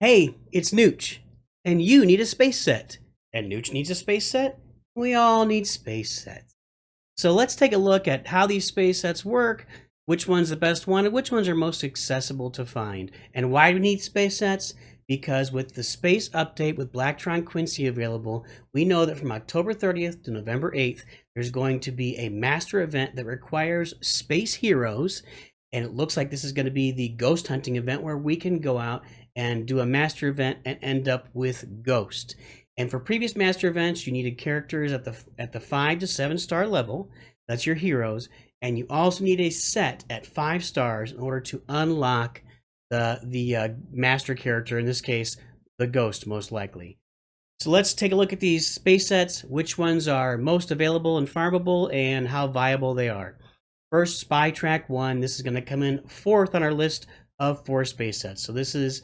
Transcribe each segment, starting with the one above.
Hey, it's NOOCH, and you need a space set. And NOOCH needs a space set. We all need space sets. So let's take a look at how these space sets work, which one's the best one, and which ones are most accessible to find. And why do we need space sets? Because with the space update with Blacktron Quincy available, we know that from October 30th to November 8th, there's going to be a master event that requires space heroes. And it looks like this is going to be the ghost hunting event where we can go out and do a master event and end up with Ghost. And for previous master events, you needed characters at the 5 to 7 star level. That's your heroes. And you also need a set at 5 stars in order to unlock the master character, in this case, the Ghost, most likely. So let's take a look at these space sets, which ones are most available and farmable, and how viable they are. First, Spy-Trak 1. This is going to come in 4th on our list of 4 space sets. So this is,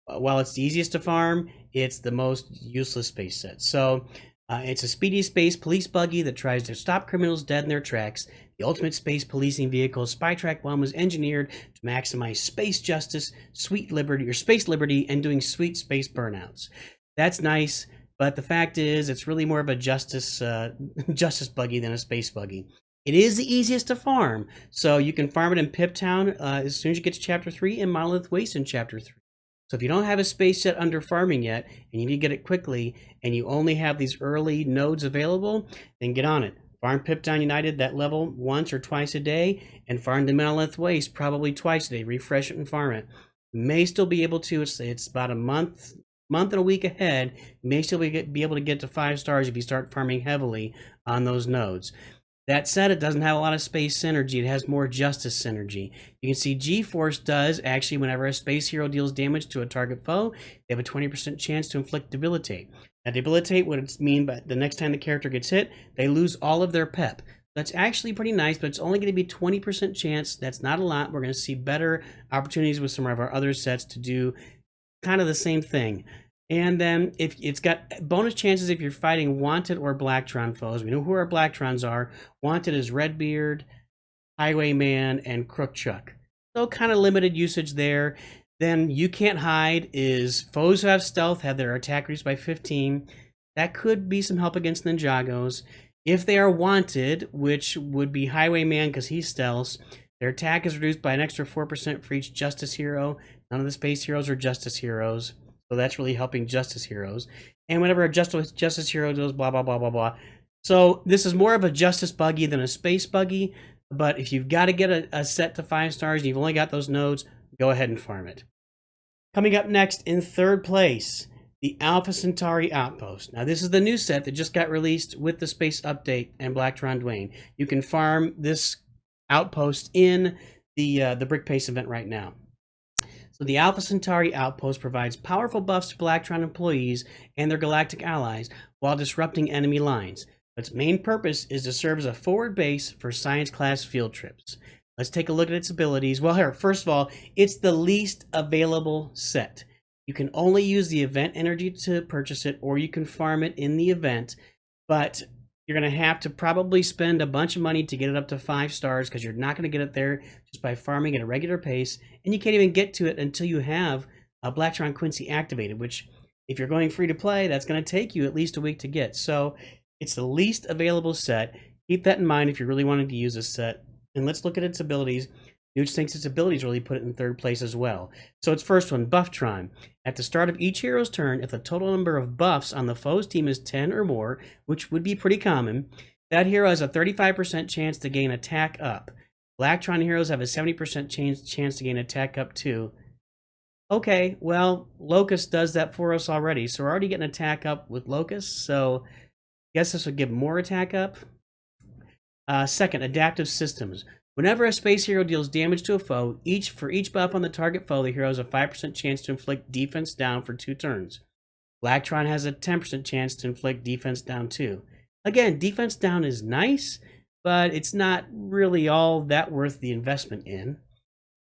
while it's the easiest to farm, it's the most useless space set. So it's a speedy space police buggy that tries to stop criminals dead in their tracks. The ultimate space policing vehicle, Spy-Trak 1, was engineered to maximize space justice, sweet liberty, or space liberty, and doing sweet space burnouts. That's nice, but the fact is, it's really more of a justice buggy than a space buggy. It is the easiest to farm, so you can farm it in Pip Town as soon as you get to Chapter 3 and Monolith Waste in Chapter 3. So if you don't have a space set under farming yet, and you need to get it quickly, and you only have these early nodes available, then get on it. Farm Pip Town United that level once or twice a day, and farm the Monolith Waste probably twice a day. Refresh it and farm it. You may still be able to, it's about a month and a week ahead. You may still be able to get to 5 stars if you start farming heavily on those nodes. That said, it doesn't have a lot of space synergy. It has more justice synergy. You can see G-Force does, actually, whenever a space hero deals damage to a target foe, they have a 20% chance to inflict debilitate. Now, debilitate, what it means, but the next time the character gets hit, they lose all of their pep. That's actually pretty nice, but it's only going to be 20% chance. That's not a lot. We're going to see better opportunities with some of our other sets to do kind of the same thing. And then if it's got bonus chances if you're fighting Wanted or Blacktron foes. We know who our Blacktrons are. Wanted is Redbeard, Highwayman, and Crookchuck. So kind of limited usage there. Then You Can't Hide is foes who have stealth have their attack reduced by 15. That could be some help against Ninjagos. If they are Wanted, which would be Highwayman because he's stealth, their attack is reduced by an extra 4% for each Justice hero. None of the space heroes are Justice heroes. So that's really helping Justice heroes. And whenever a Justice hero goes blah, blah, blah, blah, blah. So this is more of a Justice buggy than a space buggy. But if you've got to get a set to 5 stars and you've only got those nodes, go ahead and farm it. Coming up next in 3rd place, the Alpha Centauri Outpost. Now this is the new set that just got released with the space update and Blacktron Dwayne. You can farm this outpost in the Brick Pace event right now. So the Alpha Centauri Outpost provides powerful buffs to Blacktron employees and their galactic allies while disrupting enemy lines. Its main purpose is to serve as a forward base for science class field trips. Let's take a look at its abilities. Well, here, first of all, it's the least available set. You can only use the event energy to purchase it, or you can farm it in the event, but you're going to have to probably spend a bunch of money to get it up to 5 stars because you're not going to get it there just by farming at a regular pace, and you can't even get to it until you have Blacktron Quincy activated, which if you're going free to play, that's going to take you at least a week to get. So it's the least available set. Keep that in mind if you're really wanting to use this set. And let's look at its abilities. NOOCH thinks its abilities really put it in 3rd place as well. So its first one, Bufftron. At the start of each hero's turn, if the total number of buffs on the foe's team is 10 or more, which would be pretty common, that hero has a 35% chance to gain attack up. Blacktron heroes have a 70% chance to gain attack up too. Okay, well, Locust does that for us already, so we're already getting attack up with Locust, so I guess this would give more attack up. Second, Adaptive Systems. Whenever a space hero deals damage to a foe, for each buff on the target foe, the hero has a 5% chance to inflict defense down for 2 turns. Blacktron has a 10% chance to inflict defense down too. Again, defense down is nice, but it's not really all that worth the investment in.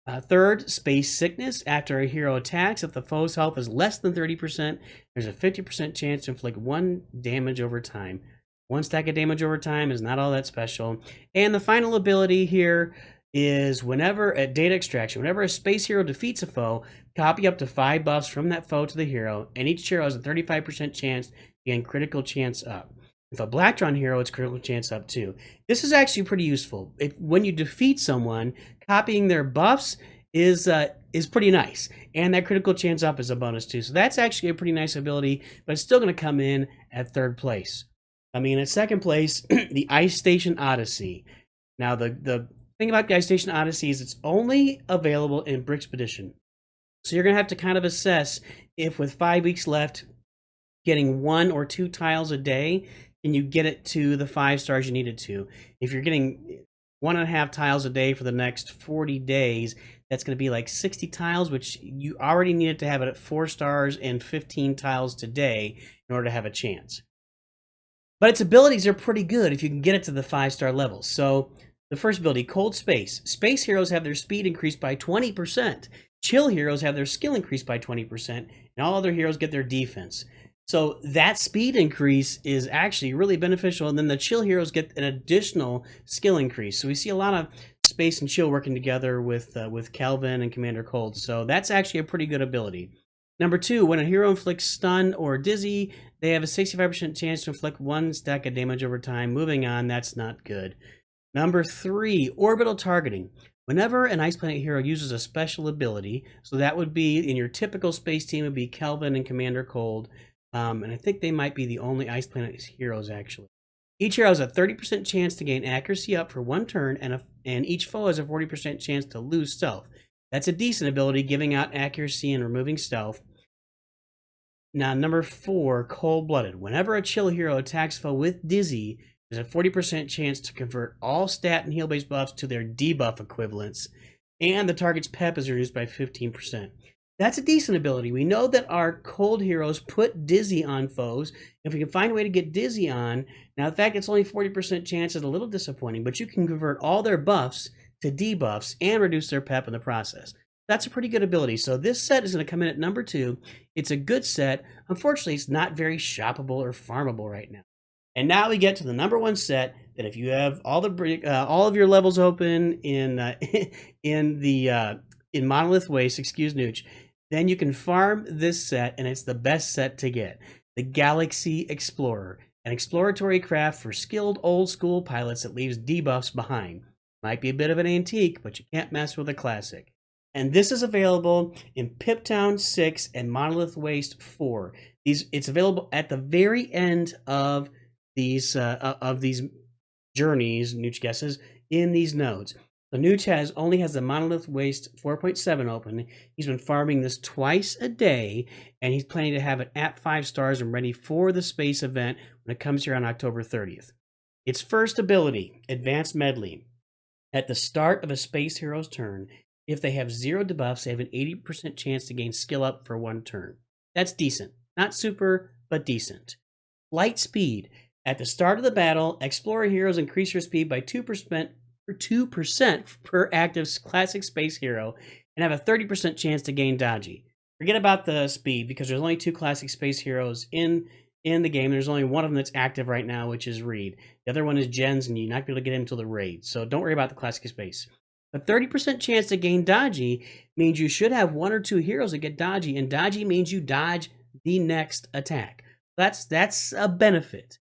Third, Space Sickness. After a hero attacks, if the foe's health is less than 30%, there's a 50% chance to inflict 1 damage over time. 1 stack of damage over time is not all that special. And the final ability here is whenever at data extraction, whenever a space hero defeats a foe, copy up to 5 buffs from that foe to the hero, and each hero has a 35% chance to gain critical chance up. If a black drawn hero, it's critical chance up too. This is actually pretty useful. When you defeat someone, copying their buffs is pretty nice, and that critical chance up is a bonus too. So that's actually a pretty nice ability, but it's still going to come in at 3rd place. I mean, at 2nd place, the Ice Station Odyssey. Now, the thing about the Ice Station Odyssey is it's only available in Brickspedition. So you're going to have to kind of assess if with 5 weeks left, getting 1 or 2 tiles a day, can you get it to the 5 stars you need it to. If you're getting 1.5 tiles a day for the next 40 days, that's going to be like 60 tiles, which you already needed to have it at 4 stars and 15 tiles today in order to have a chance. But its abilities are pretty good if you can get it to the 5-star level. So the first ability, Cold Space. Space heroes have their speed increased by 20%. Chill heroes have their skill increased by 20%. And all other heroes get their defense. So that speed increase is actually really beneficial. And then the chill heroes get an additional skill increase. So we see a lot of space and chill working together with Calvin and Commander Cold. So that's actually a pretty good ability. Number 2, when a hero inflicts stun or dizzy, they have a 65% chance to inflict 1 stack of damage over time. Moving on, that's not good. Number 3, orbital targeting. Whenever an Ice Planet hero uses a special ability, so that would be in your typical space team, would be Calvin and Commander Cold. And I think they might be the only Ice Planet heroes, actually. Each hero has a 30% chance to gain accuracy up for 1 turn, and each foe has a 40% chance to lose stealth. That's a decent ability, giving out accuracy and removing stealth. Now, number 4, Cold-Blooded. Whenever a chill hero attacks foe with Dizzy, there's a 40% chance to convert all stat and heal-based buffs to their debuff equivalents, and the target's pep is reduced by 15%. That's a decent ability. We know that our cold heroes put Dizzy on foes. If we can find a way to get Dizzy on, now the fact it's only 40% chance is a little disappointing, but you can convert all their buffs to debuffs and reduce their pep in the process. That's a pretty good ability. So this set is going to come in at number 2. It's a good set. Unfortunately, it's not very shoppable or farmable right now. And now we get to the number 1 set that if you have all of your levels open in Monolith Waste, NOOCH, then you can farm this set, and it's the best set to get. The Galaxy Explorer, an exploratory craft for skilled old-school pilots that leaves debuffs behind. Might be a bit of an antique, but you can't mess with a classic. And this is available in Piptown 6 and Monolith Waste 4. It's available at the very end of these journeys, NOOCH guesses, in these nodes. So NOOCH only has the Monolith Waste 4.7 open. He's been farming this twice a day, and he's planning to have it at 5 stars and ready for the space event when it comes here on October 30th. Its first ability, Advanced Medley. At the start of a space hero's turn, if they have 0 debuffs, they have an 80% chance to gain skill up for 1 turn. That's decent. Not super, but decent. Light Speed. At the start of the battle, Explorer heroes increase their speed by 2% per active classic space hero and have a 30% chance to gain dodgy. Forget about the speed because there's only 2 classic space heroes in the game. There's only one of them that's active right now, which is Reed. The other one is Jens, and you're not going to be able to get him until the raid. So don't worry about the classic space. A 30% chance to gain dodgy means you should have 1 or 2 heroes that get dodgy, and dodgy means you dodge the next attack. That's a benefit.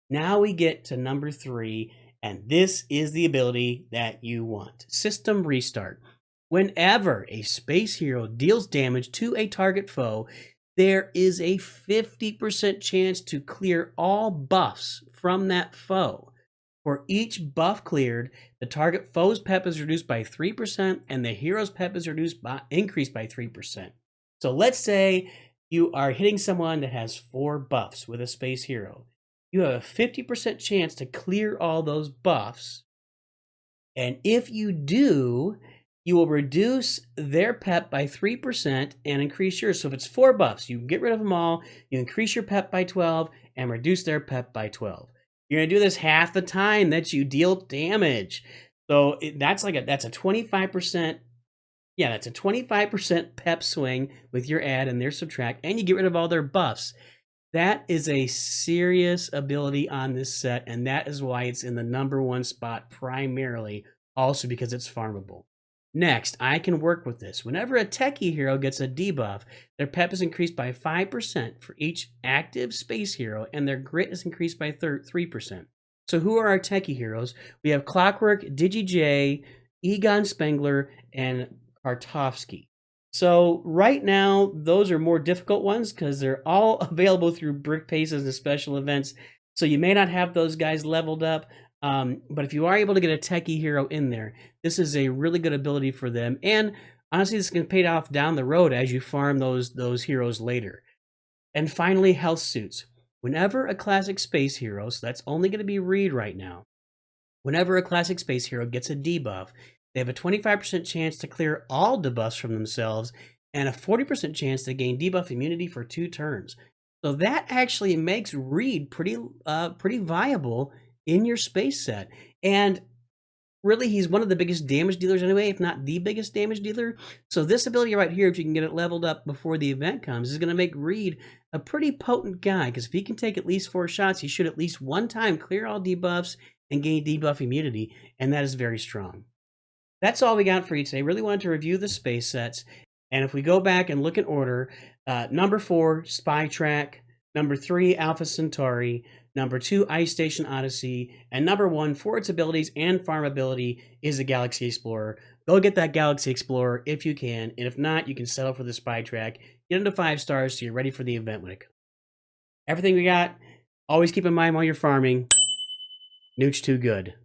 Now we get to number 3, and this is the ability that you want. System Restart. Whenever a space hero deals damage to a target foe, there is a 50% chance to clear all buffs from that foe. For each buff cleared, the target foe's pep is reduced by 3%, and the hero's pep is increased by 3%. So let's say you are hitting someone that has 4 buffs with a space hero. You have a 50% chance to clear all those buffs. And if you do, you will reduce their pep by 3% and increase yours. So if it's 4 buffs, you get rid of them all, you increase your pep by 12 and reduce their pep by 12. You're going to do this half the time that you deal damage. So that's a 25%. Yeah, that's a 25% pep swing with your add and their subtract, and you get rid of all their buffs. That is a serious ability on this set, and that is why it's in the number 1 spot primarily also because it's farmable. Next, I can work with this. Whenever a techie hero gets a debuff, their pep is increased by 5% for each active space hero, and their grit is increased by 3%. So who are our techie heroes? We have Clockwork, DigiJ, Egon Spengler, and Kartovsky. So right now, those are more difficult ones because they're all available through brick paces and special events. So you may not have those guys leveled up, but if you are able to get a techie hero in there, this is a really good ability for them. And honestly, this can pay off down the road as you farm those heroes later. And finally, health suits. Whenever a classic space hero, so that's only going to be Reed right now, whenever a classic space hero gets a debuff, they have a 25% chance to clear all debuffs from themselves and a 40% chance to gain debuff immunity for 2 turns. So that actually makes Reed pretty viable in your space set. And really, he's one of the biggest damage dealers anyway, if not the biggest damage dealer. So this ability right here, if you can get it leveled up before the event comes, is going to make Reed a pretty potent guy. Because if he can take at least 4 shots, he should at least one time clear all debuffs and gain debuff immunity. And that is very strong. That's all we got for you today. Really wanted to review the space sets. And if we go back and look in order, number 4, Spy-Trak. Number 3, Alpha Centauri. Number 2, Ice Station Odyssey. And number 1, for its abilities and farmability, is the Galaxy Explorer. Go get that Galaxy Explorer if you can. And if not, you can settle for the Spy-Trak. Get into 5 stars so you're ready for the event when it comes. Everything we got, always keep in mind while you're farming, Nooch too good.